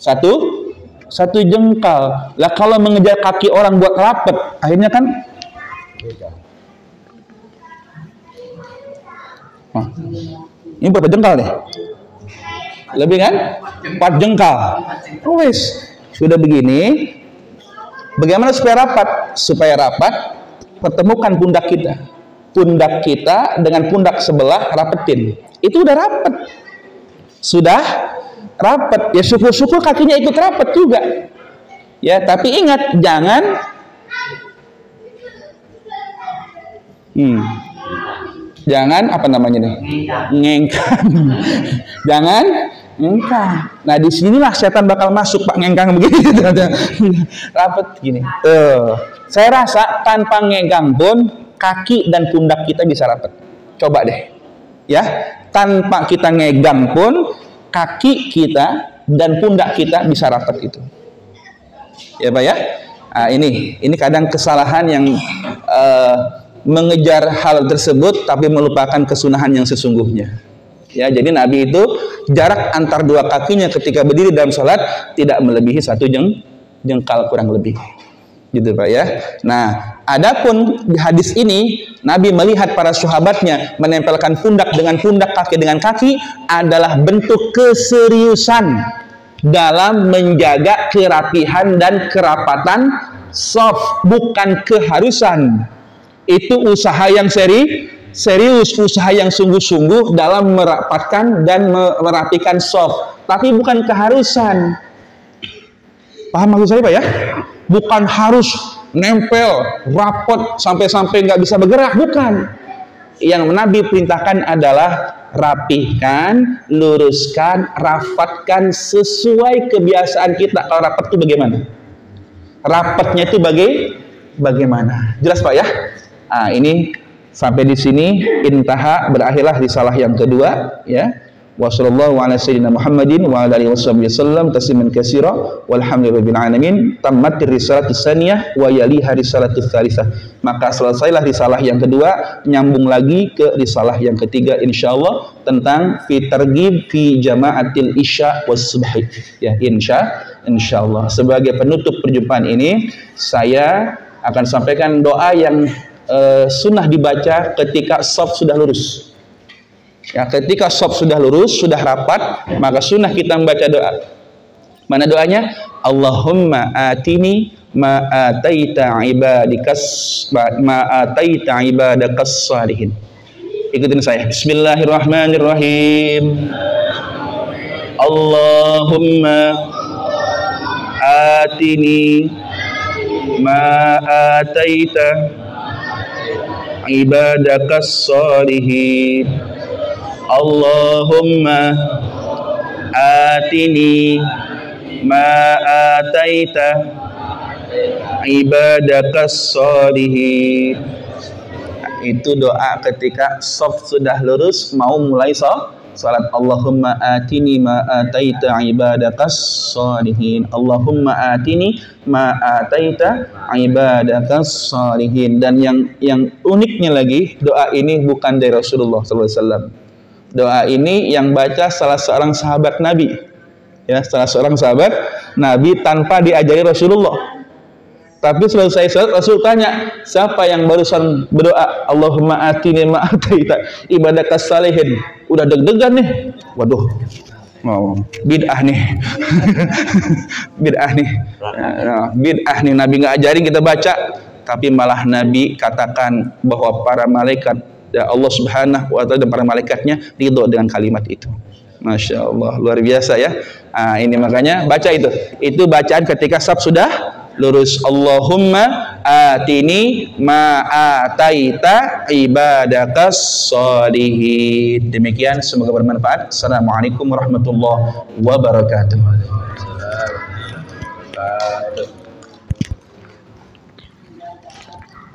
Satu jengkal. Lah kalau mengejar kaki orang buat rapet, akhirnya kan ini berapa jengkal deh? Lebih kan? 4 jengkal. Wes, sudah begini. Bagaimana supaya rapat? Supaya rapat, pertemukan pundak kita. Pundak kita dengan pundak sebelah rapetin. Itu udah rapet. Sudah rapet. Ya syukur-syukur kakinya ikut rapet juga. Ya, tapi ingat jangan jangan apa namanya nih? Ngengkang. Jangan ngengkang. Nah, disinilah setan bakal masuk Pak, ngengkang begini. Rapet gini. Saya rasa tanpa ngengkang pun kaki dan pundak kita bisa rapat. Coba deh. Ya, tanpa kita ngegang pun kaki kita dan pundak kita bisa rapat itu. Ya Pak ya? Nah, ini kadang kesalahan yang mengejar hal tersebut tapi melupakan kesunahan yang sesungguhnya. Ya, jadi Nabi itu jarak antar dua kakinya ketika berdiri dalam sholat tidak melebihi 1 jengkal kurang lebih. Gitu Pak ya. Nah, adapun di hadis ini Nabi melihat para sahabatnya menempelkan pundak dengan pundak, kaki dengan kaki adalah bentuk keseriusan dalam menjaga kerapihan dan kerapatan shaf, bukan keharusan. Itu usaha yang serius, usaha yang sungguh-sungguh dalam merapatkan dan merapikan shaf, tapi bukan keharusan. Paham maksud saya Pak ya? Bukan harus nempel, rapot sampai-sampai nggak bisa bergerak, bukan. Yang Nabi perintahkan adalah rapihkan, luruskan, rapatkan sesuai kebiasaan kita. Kalau rapat itu bagaimana? Rapatnya itu bagaimana? Jelas Pak ya? Nah, ini sampai di sini intaha, berakhirlah risalah yang kedua ya. Wa sallallahu ala sayyidina Muhammadin wa ala alihi wasallam tasliman katsira walhamdulillahi alamin. Tammat risalatus tsaniyah wa yaliha risalatus tsalitsah. Maka selesailah risalah yang kedua, nyambung lagi ke risalah yang ketiga insyaallah tentang fi targhib fi jamaatil isya was subhi. Ya, insyaallah. Sebagai penutup perjumpaan ini, saya akan sampaikan doa yang sunnah dibaca ketika shaf sudah lurus. Ya, ketika shaf sudah lurus, sudah rapat, maka sunnah kita membaca doa. Mana doanya? Allahumma atini ma ataita ibadakas salihin. Ikutin saya. Bismillahirrahmanirrahim. Allahumma atini ma ataita ibadakas salihin. Allahumma atini ma ataita ibadakas sholihin. Itu doa ketika shaf sudah lurus mau mulai salat Allahumma atini ma ataita ibadakas shalihin. Allahumma atini ma ataita ibadakas shalihin. Dan yang uniknya lagi, doa ini bukan dari Rasulullah SAW. Doa ini yang baca salah seorang sahabat Nabi, ya, salah seorang sahabat Nabi tanpa diajari Rasulullah. Tapi setelah saya salat, Rasul tanya, siapa yang barusan berdoa Allahumma atini ma ataita ibadakas shalihin? Udah deg-degan nih. Waduh, mau bid'ah nih. Bid'ah nih. Bid'ah nih, Nabi nggak ajarin kita baca, tapi malah Nabi katakan bahwa para malaikat, ya Allah Subhanahu wa Ta'ala dan para malaikatnya ridho dengan kalimat itu. Masya Allah, luar biasa ya. Nah, ini makanya baca itu bacaan ketika saf sudah lurus. Allahumma atini ma ataita ibadakas shalihin. Demikian, semoga bermanfaat. Assalamualaikum warahmatullahi wabarakatuh.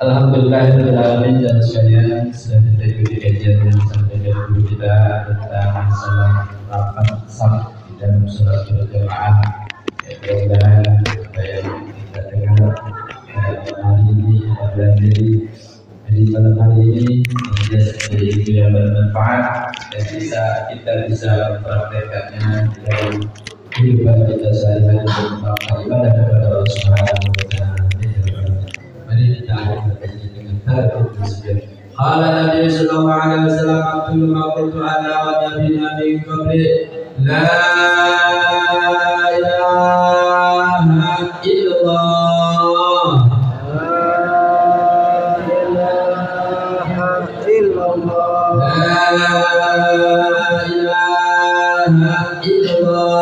Alhamdulillahirrahmanirrahim. Dan sekalian, sudah kita kajian sampai dahulu kita tentang masalah rapat saf dan sholat berjamaah. Mudah-mudahan apa yang kita dengar hari ini adalah dari malam hari ini menjadi ilmu yang bermanfaat dan kita bisa mempraktekkannya dalam kehidupan kita sehari-hari untuk ibadah kepada Allah Subhanahu wa Ta'ala. Mari kita berkaji dengan tarikh tersebut. Qala Nabi sallallahu alaihi wasallam, "Abdul ma qultu ana wa nabiyina min qabli, la ilaha illallah, la ilaha illallah, la ilaha illallah, la ilaha illallah,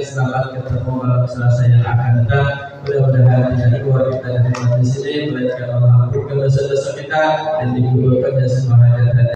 selamat ketemu malam Selasa yang akan datang. Mudah-mudahan tidak keluar kita dari sini, melainkan Allah ampunkan dosa-dosa kita dan dikabulkan semua hajat